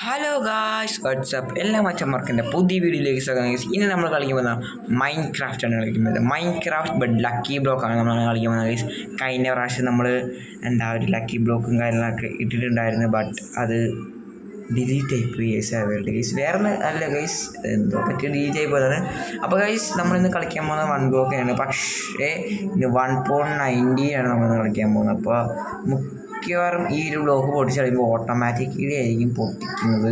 Hello guys WhatsApp എല്ലാ മച്ചന്മാർക്കെൻ്റെ പുതിയ വീഡിയോയിലേക്ക് സ്വാഗതം ഗൈസ്. ഇനി നമ്മൾ കളിക്കുമ്പോൾ മൈൻക്രാഫ്റ്റ് ആണ് കളിക്കുന്നത്. മൈൻക്രാഫ്റ്റ് ബട്ട് ലക്കി ബ്ലോക്കാണ് നമ്മൾ കളിക്കുന്നത് ഗൈസ്. കഴിഞ്ഞ പ്രാവശ്യം നമ്മൾ ഒരു ലക്കി ബ്ലോക്കും കാര്യങ്ങളൊക്കെ ഇട്ടിട്ടുണ്ടായിരുന്നു. ബട്ട് അത് ഡിലീറ്റ് ആയിപ്പോയി ഗൈസ്. വേറെ അല്ല ഗൈസ്, എന്തോ പറ്റി ഡിലീറ്റ് ആയി പോയതാണ്. അപ്പോൾ ഗൈസ് നമ്മളിന്ന് കളിക്കാൻ പോകുന്നത് 1 ബ്ലോക്കാണ്. പക്ഷേ ഇത് 1.90 ആണ് നമ്മളിന്ന് കളിക്കാൻ പോകുന്നത്. അപ്പോൾ മിക്കവാറും ഈ ഒരു ബ്ലോക്ക് പൊട്ടിച്ച് കഴിയുമ്പോൾ ഓട്ടോമാറ്റിക്കലി ആയിരിക്കും പൊട്ടിക്കുന്നത്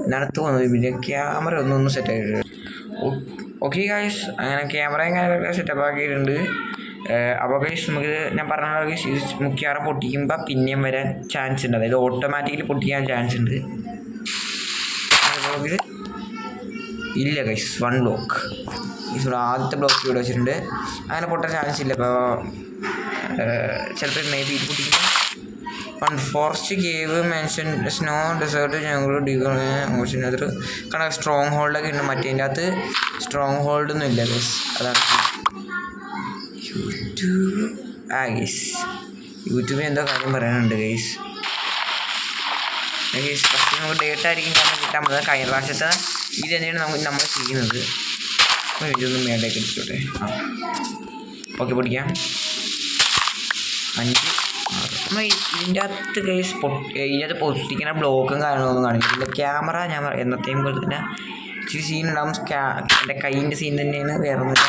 എന്നാണ് തോന്നുന്നത്. പിന്നെ ക്യാമറ ഒന്നും സെറ്റ് ആയിട്ടുണ്ട്. ഓക്കെ ഗൈസ്, അങ്ങനെ ക്യാമറയും കാര്യങ്ങളൊക്കെ സെറ്റപ്പ് ആക്കിയിട്ടുണ്ട്. അപ്പോൾ ഗൈസ് നമുക്ക് ഞാൻ പറഞ്ഞ ഗൈസ് ഇത് മിക്കവാറും പൊട്ടിക്കുമ്പോൾ പിന്നെയും വരാൻ ചാൻസ് ഉണ്ട്. അതായത് ഓട്ടോമാറ്റിക്കലി പൊട്ടിക്കാൻ ചാൻസ് ഉണ്ട്. ഇല്ല ഗൈസ്, 1 ബ്ലോക്ക് ഇവിടെ ആദ്യത്തെ ബ്ലോക്ക് ഇവിടെ വെച്ചിട്ടുണ്ട്. അങ്ങനെ പൊട്ടാൻ ചാൻസ് ഇല്ല. അപ്പോൾ ചിലപ്പോൾ മേബി ഇത് പൊട്ടിക്കുമ്പോൾ forest cave mansion snow desert ഞങ്ങൾ ഡിഗർ കാരണം സ്ട്രോങ് ഹോൾഡൊക്കെ ഉണ്ട്. മറ്റേതിൻ്റെ അകത്ത് സ്ട്രോങ് ഹോൾഡൊന്നും ഇല്ല ഗൈസ്. അതാണ് യൂട്യൂബിൽ എന്തോ കാര്യം പറയാനുണ്ട് ഗൈസ്. ഫസ്റ്റ് നമുക്ക് ഡേറ്റ് ആയിരിക്കും കാരണം കിട്ടാൻ പറ്റുന്നത്. കഴിഞ്ഞ പ്രാവശ്യത്തെ ഇത് തന്നെയാണ് നമ്മൾ ചെയ്യുന്നത്. ഇതൊന്നും മേലേക്ക് എടുത്തോട്ടെ. ഓക്കെ, പൊടിക്കാം. 5 നമ്മൾ ഇതിൻ്റെ അകത്ത് ഗൈസ് ഇതിനകത്ത് പൊട്ടിക്കുന്ന ബ്ലോക്കും കാര്യങ്ങളൊന്നും കാണിക്കില്ല. ക്യാമറ ഞാൻ എന്നത്തെയും പോലെ തന്നെ ഇച്ചിരി സീൻ ഉണ്ടാകും. എൻ്റെ കൈയിൻ്റെ സീൻ തന്നെയാണ്, വേറെ ഒന്നുമില്ല.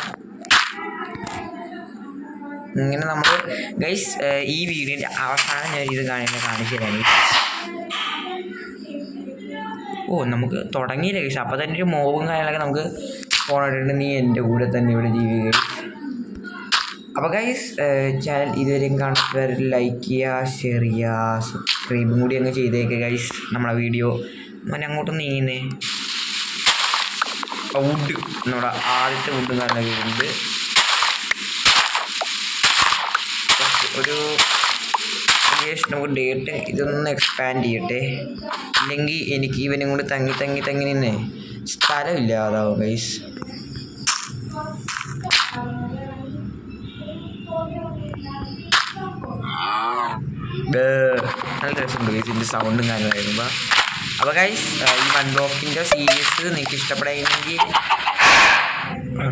ഇങ്ങനെ നമ്മൾ ഗൈസ് ഈ വീഡിയോൻ്റെ അവസാനം ഞാൻ ഇത് കാണിച്ചു തരാം. നമുക്ക് തുടങ്ങിയില്ല ഗൈസ്. അപ്പോൾ തന്നെ ഒരു മോവും കാര്യങ്ങളൊക്കെ നമുക്ക് ഫോണിട്ടുണ്ട്. നീ എൻ്റെ കൂടെ തന്നെ ഇവിടെ ജീവിക്കുക. അപ്പോൾ ഗൈസ് ചാനൽ ഇതുവരെയും കാണാത്തവർ ലൈക്ക് ചെയ്യുക, ഷെയർ ചെയ്യുക, സബ്സ്ക്രൈബും കൂടി അങ്ങ് ചെയ്തേക്കുക ഗൈസ്. നമ്മളെ വീഡിയോ അങ്ങോട്ട് നീങ്ങുന്നേ. വുഡ് നമ്മുടെ ആദ്യത്തെ വുഡും കാര്യങ്ങളൊക്കെ ഉണ്ട്. ഒരു നമുക്ക് ഡേറ്റ് ഇതൊന്ന് എക്സ്പാൻഡ് ചെയ്യട്ടെ. ഇല്ലെങ്കിൽ എനിക്ക് ഇവനും കൂടി തങ്ങി നിന്നേ സ്ഥലമില്ല. അതാവും ഗൈസ്. നല്ല രസമുണ്ട് ഗൈസ് ഇതിൻ്റെ സൗണ്ടും കാര്യങ്ങളായിരുന്നു. അപ്പോൾ ഗൈസ് ഈ 1 ബ്ലോക്കിൻ്റെ സീരീസ് നിങ്ങൾക്ക് ഇഷ്ടപ്പെടുകയാണെങ്കിൽ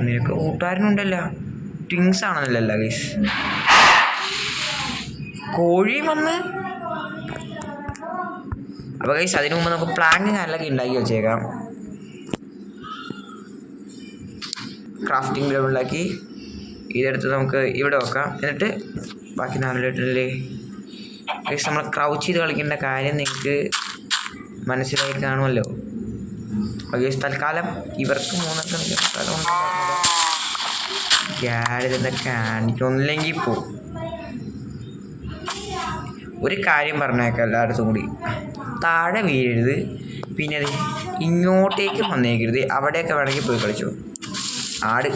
നിനക്ക് കൂട്ടുകാരനുണ്ടല്ലോ, ട്വിങ്സ് ആണെന്നല്ല ഗൈസ്. കോഴിയും വന്ന്. അപ്പോൾ ഗൈസ് അതിനു മുമ്പ് നമുക്ക് പ്ലാങ് കാര്യങ്ങളൊക്കെ ഉണ്ടാക്കി വെച്ചേക്കാം. ക്രാഫ്റ്റിംഗ് ലെവലിലാക്കി ഇതെടുത്ത് നമുക്ക് ഇവിടെ വെക്കാം. എന്നിട്ട് ബാക്കി 4 ലിറ്ററിൽ ഗൈസ് നമ്മൾ ക്രൗച്ച് ചെയ്ത് കളിക്കേണ്ട കാര്യം നിങ്ങൾക്ക് മനസ്സിലായി കാണുമല്ലോ. അപ്പോൾ ഗൈസ് തൽക്കാലം ഇവർക്ക് 3 സ്ഥലം ഞാനിതെന്താ കാണിക്കൊന്നില്ലെങ്കിൽ പോവും. ഒരു കാര്യം പറഞ്ഞേക്കാം എല്ലായിടത്തും കൂടി, താഴെ വീഴരുത്. പിന്നെ അത് ഇങ്ങോട്ടേക്ക് വന്നേക്കരുത്. അവിടെയൊക്കെ വേണമെങ്കിൽ പോയി കളിച്ചു. ആട്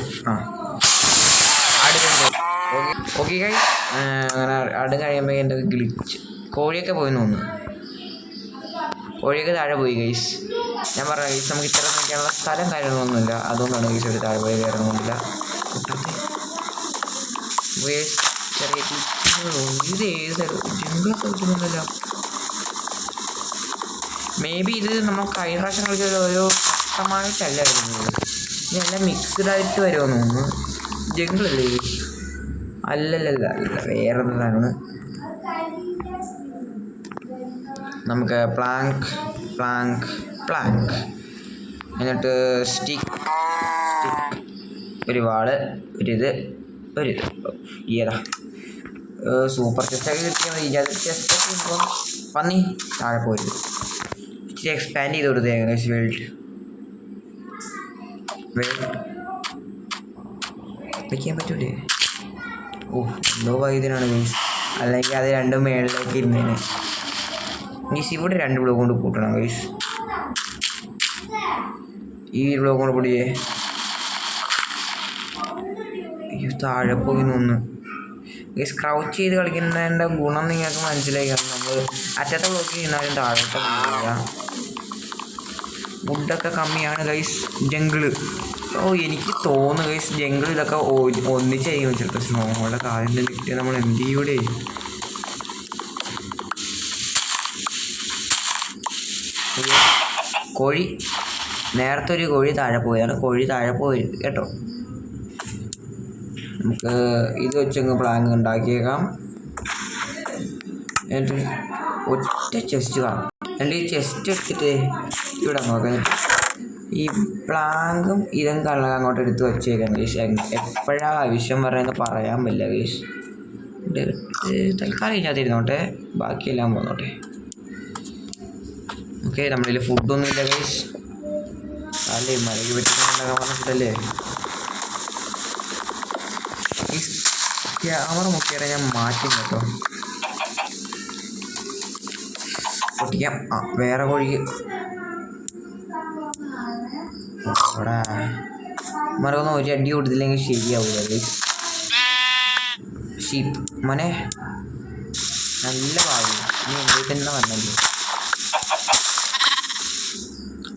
ഓക്കെ ഗൈസ്. അങ്ങനെ ആട് കഴിയുമ്പോൾ എൻ്റെ ഗ്ലിച്ച് കോഴിയൊക്കെ പോയി തോന്നുന്നു. കോഴിയൊക്കെ താഴെ പോയി ഗൈസ്. ഞാൻ പറഞ്ഞ ഗൈസ് നമുക്ക് ഇത്ര നിൽക്കാനുള്ള സ്ഥലം കാര്യങ്ങളൊന്നുമില്ല. അതുകൊണ്ടാണ് ഗൈസ് ഒരു താഴെ പോയി കയറുന്നില്ല. ചെറിയ ഇത് ഏത് ജംഗിളൊക്കെ കിട്ടുന്നില്ല. മേ ബി ഇത് നമ്മൾ കഴിഞ്ഞ പ്രാവശ്യം കളിച്ചത് ഒരു കഷ്ടമായിട്ടല്ല വരുന്നത്. ഇതെല്ലാം മിക്സ്ഡ് ആയിട്ട് വരുമെന്ന് തോന്നുന്നു. ജംഗിളല്ലേ? അല്ലല്ല വേറെ എന്താണ്. നമുക്ക് പ്ലാങ്ക് എന്നിട്ട് സ്റ്റിക്ക് ഒരു വാള് ഒരിത് ഈയതാ സൂപ്പർ ചെസ്റ്റൊക്കെ കിട്ടിയാൽ മതി. അത് ചെസ്റ്റൊക്കെ കിട്ടുമ്പോൾ പന്നി താഴെ പോരുത്. ഇച്ചിരി എക്സ്പാൻഡ് ചെയ്ത് കൊടുത്തേ വേൾഡ് വയ്ക്കാൻ പറ്റൂലേ? എന്തോ വൈദ്യനാണ് ഗൈസ്. അല്ലെങ്കിൽ അത് രണ്ടും മേളിലേക്ക് ഇരുന്നേനെ. ഗൈസ് ഇവിടെ 2 ബ്ലോക്ക് കൊണ്ട് കൂട്ടണം ഗൈസ്. ഈ ബ്ലോക്ക് കൊണ്ട് പൊടിയേ താഴെ പോയി നിന്ന് ഗൈസ്. ക്രൗച്ച് ചെയ്ത് കളിക്കുന്നതിൻ്റെ ഗുണം നിങ്ങൾക്ക് മനസ്സിലായി കാണും. നമ്മൾ അറ്റത്തെ ബ്ലോക്ക് ചെയ്യുന്നാലും താഴത്തെ പോകില്ല. വുഡൊക്കെ കമ്മിയാണ് ഗൈസ്. ജംഗിള് എനിക്ക് തോന്നുന്നു ഗൈസ് ജംഗിൾ ഇതൊക്കെ ഒന്നിച്ചായിരിക്കും ചിലപ്പോൾ. സ്നോയുടെ കാര്യം കിട്ടിയാൽ നമ്മൾ എന്ത് ചെയ്യൂടെ? കോഴി നേരത്തെ ഒരു കോഴി താഴെ പോയതാണ്. കോഴി താഴെ പോയത് കേട്ടോ. നമുക്ക് ഇത് വെച്ചങ്ങ് പ്ലാങ് ഉണ്ടാക്കിയേക്കാം. എന്നിട്ട് ഒറ്റ ചെസ്റ്റ് കാണാം. എന്നിട്ട് ഈ ചെസ്റ്റ് എടുത്തിട്ട് ഇവിടെ നോക്കാം. ഈ പ്ലാങ്കും ഇതും കള്ള അങ്ങോട്ട് എടുത്ത് വെച്ചേക്കാം ഗൈസ്. എപ്പോഴാ ആവശ്യം പറയുന്നത് പറയാൻ പറ്റില്ല ഗൈസ്. തൽക്കാലം ഇല്ലാതിരുന്നോട്ടെ, ബാക്കിയെല്ലാം പോന്നോട്ടെ. ഓക്കെ, നമ്മളിൽ ഫുഡൊന്നും ഇല്ല ഗൈസ്. അല്ലേ മലയ്ക്ക് പറ്റുന്നുണ്ടാകാൻ പറഞ്ഞ ഫുഡല്ലേ. ഈ ക്യാമറ മുഖ്യമായിട്ട് ഞാൻ മാറ്റും കേട്ടോ. പൊട്ടിക്കാം. വേറെ കോഴിക്ക് അവിടെ മറക്കൊന്നും ഒരു അടി കൊടുത്തില്ലെങ്കിൽ ശരിയാവില്ല ഗൈസ്. ഷീപ്പ് മോനെ നല്ല ഭാവി നീ എൻ്റെ തന്നെ വന്നല്ലോ.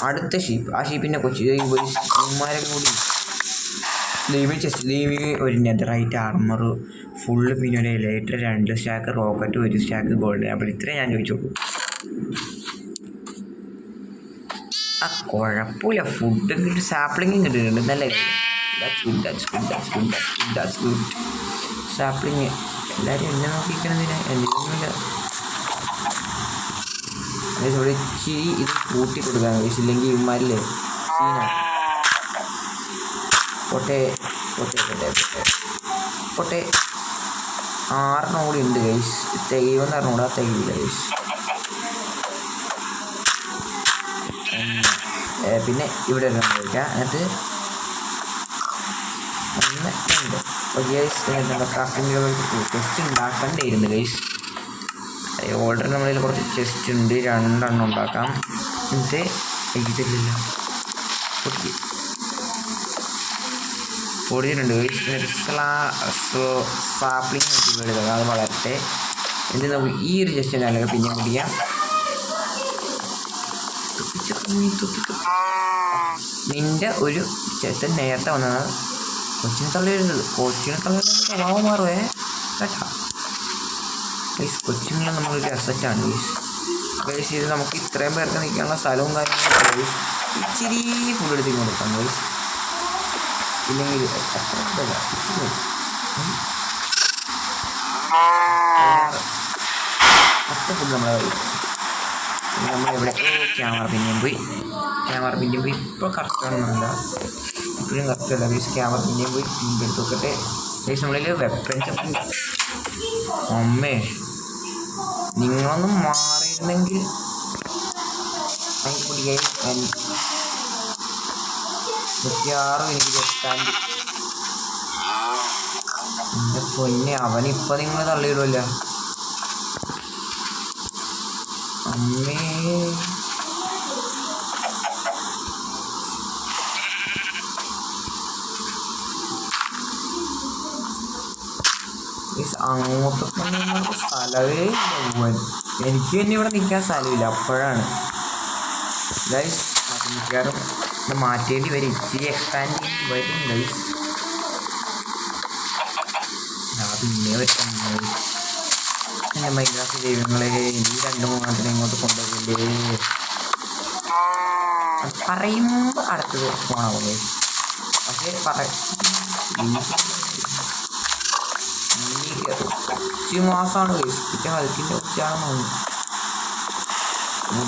അടുത്ത ഷീപ്പ്. ആ ഷീപ്പിൻ്റെ കൊച്ചു ഉമ്മാരൊക്കെ കൂടി ദൈവം ചെസ്റ്റ് ദൈവി ഒരു നെതറൈറ്റ് ആർമർ ഫുള്ള്, പിന്നെ ഒരു എലൈറ്റർ 2 stack rocket 1 stack gold apple. ഇത്രയും ഞാൻ ചോദിച്ചോളൂ. കുഴപ്പമില്ല, ഫുഡും കിട്ടും, സാപ്ലിങ്ങും കിട്ടിയിട്ടുണ്ട്. നല്ല സാപ്ലിങ് എല്ലാവരും എന്നെ നോക്കിക്കണതിന് എന്തെങ്കിലുമില്ല. ഇവിടെ ഇച്ചിരി ഇത് കൂട്ടി കൊടുക്കാൻ കഴിച്ചില്ലെങ്കിൽ ഇവന്മാരില്ലേ സീന. പൊട്ടെ 6 കൂടി ഉണ്ട് ഗൈസ്. തികയുമെന്ന് പറഞ്ഞുകൂടാ, തികയില്ല ഗൈസ്. പിന്നെ ഇവിടെ ഒരു കഴിക്കാം. എന്നിട്ട് 1 2 ഗൈസ്. ക്രാഫ്റ്റിംഗ് ചെസ്റ്റ് ഉണ്ടാക്കണ്ടേയിരുന്നു ഗൈസ്. ഓൾറെഡി നമ്മളിൽ കുറച്ച് ചെസ്റ്റ് ഉണ്ട്, 2 എണ്ണം ഉണ്ടാക്കാം. എന്നിട്ട് ഇതില്ല പൊടിയിട്ടുണ്ട് ഗൈസ്. സാപ്ലിങ് എടുക്കാം, അത് വളരട്ടെ. എന്നിട്ട് നമുക്ക് ഈ ഒരു ചെസ്റ്റ് ഞാനൊക്കെ പിന്നെ പിടിക്കാം. നിന്റെ ഒരു ചെത്തൻ നേരത്തെ വന്നതാണ്. കൊച്ചിനെ തള്ളിയിരുന്നത് സ്വഭാവം മാറുവേ കേട്ടാ ഗൈസ്. കൊച്ചുങ്ങളെ നമ്മളൊരു അസറ്റാണ് ഗൈസ്. ഗൈസ് ഇത് നമുക്ക് ഇത്രയും പേർക്ക് നിൽക്കാനുള്ള സ്ഥലവും കാര്യങ്ങളും ഗൈസ്. ഇച്ചിരി ഫുഡ് എടുത്ത് കൊടുക്കാം ഗൈസ്. ഇല്ലെങ്കിൽ അത്ര ഇതല്ല, ഇച്ചിരി അത്ര ഫുഡ് നമ്മളെ നമ്മളെവിടെ ക്യാമറ പിന്നെയും പോയി ഇപ്പോൾ കറക്റ്റാണെന്നല്ല, ഇപ്പോഴും കറക്റ്റല്ല ഗൈസ്. ക്യാമറ പിന്നെയും പോയി വീണ്ടും എടുത്ത് നോക്കട്ടെ ഗൈസ്. നമ്മളിൽ വെപ്പൻസ് അമ്മേ നിങ്ങളൊന്നും മാറിയിരുന്നെങ്കിൽ മിക്കവാറും എനിക്ക് എത്താണ്ട്. എൻ്റെ പൊന്നെ അവനിപ്പോൾ നിങ്ങൾ തള്ളിയിടുമല്ലോ അമ്മേ. അങ്ങോട്ടൊക്കെ സ്ഥലമേ പോകാൻ എനിക്ക് തന്നെ ഇവിടെ നിൽക്കാൻ സ്ഥലമില്ല. അപ്പോഴാണ് ഗൈസ് മിക്കവാറും മാറ്റേണ്ടി വരും, ഇച്ചിരി എക്സ്പാൻഡ് ചെയ്യേണ്ടി വരും ഗൈസ്. പിന്നെ പറ്റും എൻ്റെ മൈൻക്രാഫ്റ്റ് ദൈവങ്ങളെ എനിക്ക് 2-3 ഇങ്ങോട്ട് കൊണ്ടുപോകില്ലേ. അത് പറയുമ്പോൾ അടുത്തത് പോകണം ഗൈസ്. പക്ഷേ ഉച്ച മാസമാണ് ഗൈസ്. ഉച്ച ഹൽക്കിൻ്റെ ഉച്ചയാണെന്ന് തോന്നുന്നു.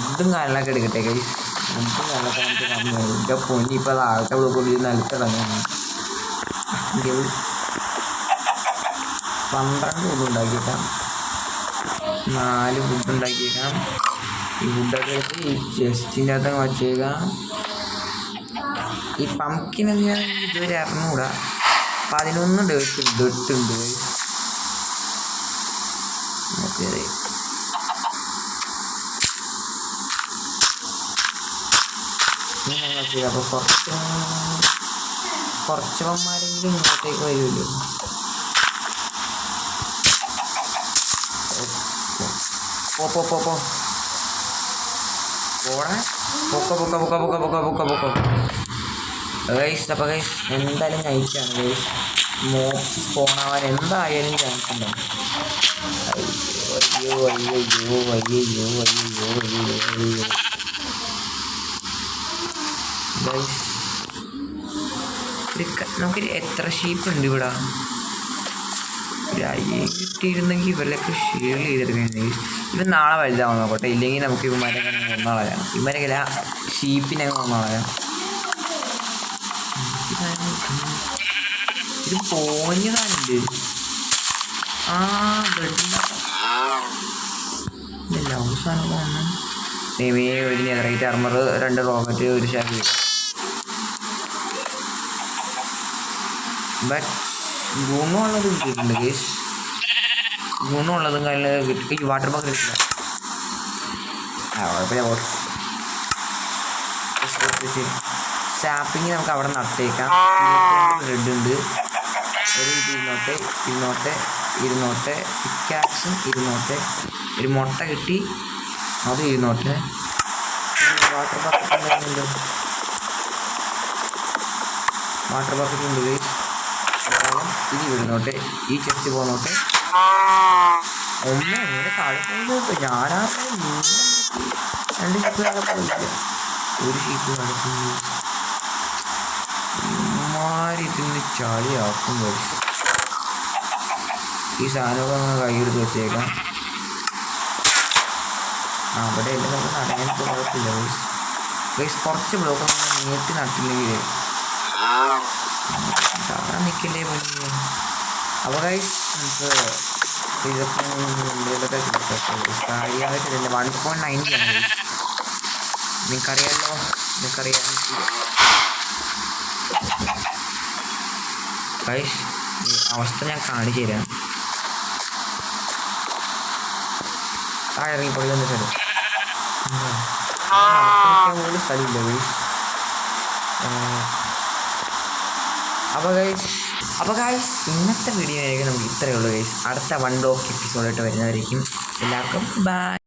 ഫുഡും കാര്യങ്ങളൊക്കെ എടുക്കട്ടെ ഗൈസ്. ഫുഡും കാര്യങ്ങളൊക്കെ നമുക്ക് പറഞ്ഞു എൻ്റെ പൊന്നി. ഇപ്പോൾ അത് ആൾക്കാർ കൂടി നിലത്തിറങ്ങുന്നു. 12 ഫുഡ് ഉണ്ടാക്കിയേക്കാം, 4 ഫുഡ് ഉണ്ടാക്കിയേക്കാം. ഈ ഫുഡൊക്കെ എടുത്ത് ഈ ചെസ്റ്റിൻ്റെ അകത്ത് വച്ചേക്കാം. ഈ പംകിനൊക്കെ ഞാൻ ഇതുവരെ അറിഞ്ഞുകൂടാ. 11 ഡേർട്ട് ഉണ്ട് ഗൈസ്. ഓക്കെ അപ്പോൾ കുറച്ചവന്മാരെങ്കിലും ഇങ്ങോട്ടേക്ക് വരുമല്ലോ. ഗൈസ്. അപ്പോൾ ഗൈസ് എന്തായാലും നൈറ്റാണ് ഗൈസ്. മോപ്സ് സ്പോണാവാൻ എന്തായാലും ചാൻസ് ഉണ്ടാവും. അയ്യോ നമുക്ക് എത്ര ഷീപ്പ് ഉണ്ട് ഇവിടെ? കിട്ടിയിരുന്നെങ്കിൽ ഇവരിലൊക്കെ ഷീൽ ചെയ്തെടുക്കാൻ. ഇവൻ നാളെ വലുതാവാൻ നോക്കട്ടെ, ഇല്ലെങ്കിൽ നമുക്ക് ഇവന്മാരൊക്കെ ഒന്നാളയാം. ഇവരൊക്കെ ഷീപ്പിനെ ഒന്നാളയാം. ഇത് പോഞ്ഞതാണിത്. ഇതല്ല അവസാനം വന്ന് ഒരു നെതറൈറ്റ് ആർമർ, 2 റോക്കറ്റ്, 1 ഷാക്ക്. ബട്ട് ഗുണമുള്ളത് കിട്ടിയിട്ടുണ്ട് കേസ്. ഗുണമുള്ളതും കാര്യങ്ങൾ കിട്ടി. ഈ വാട്ടർ ബോക്സ് കിട്ടില്ല. കുഴപ്പമില്ല. സാപ്പിങ് നമുക്ക് അവിടെ നട്ടേക്കാം. ബ്രെഡ് ഉണ്ട്. ഒരു ഇരുന്നോട്ടെ പിക്കാക്സും ഇരുന്നോട്ടെ. ഒരു മുട്ട കിട്ടി, അത് ഇരുന്നോട്ടെ. വാട്ടർ ബക്കറ്റ് ഉണ്ടായിരുന്നല്ലോ. വാട്ടർ ബക്കറ്റ് ഉണ്ട് കേസ്. ഇത് ഇരുന്നോട്ടെ. ഈ ചെസ്റ്റ് പോന്നോട്ടെ. എങ്ങനെ താഴെ പോകുന്നത്? ഞാനാ 2 ഷീപ്പ് താഴെ പോയില്ല. 1 ഷീപ്പ് താഴെ പോയി. ഇതിന് ചളിയാക്കും. ഈ സാധനമൊക്കെ നമ്മൾ കൈയെടുത്ത് വെച്ചേക്കാം. അവിടെ എല്ലാം നമുക്ക് നടയാനിപ്പോൾ കുഴപ്പമില്ല ഗൈസ്. കുറച്ച് ബ്ലോക്ക് നമ്മൾ നീട്ടി നട്ടില്ലെങ്കിൽ കാണാൻ നിൽക്കണ്ടേ പണി. അപ്പോൾ ഗൈസ് നമുക്ക് ഇതൊക്കെ കാര്യമായിട്ടില്ല. 1.90 ആണ് ഗൈസ്. നിങ്ങൾക്കറിയാമല്ലോ. ഗൈസ് അവസ്ഥ ഞാൻ കാണിച്ചു തരാം. താഴെ ഇറങ്ങിപ്പോയി വന്ന സ്ഥലം പോലും സ്ഥലമില്ല ഗൈസ്. അപ്പോൾ ഗൈസ് ഇന്നത്തെ വീഡിയോ ആയിരിക്കും നമുക്ക് ഇത്രയേ ഉള്ളൂ ഗൈസ്. അടുത്ത 1 ബ്ലോക്ക് എപ്പിസോഡായിട്ട് വരുന്നതായിരിക്കും. എല്ലാവർക്കും ബൈ.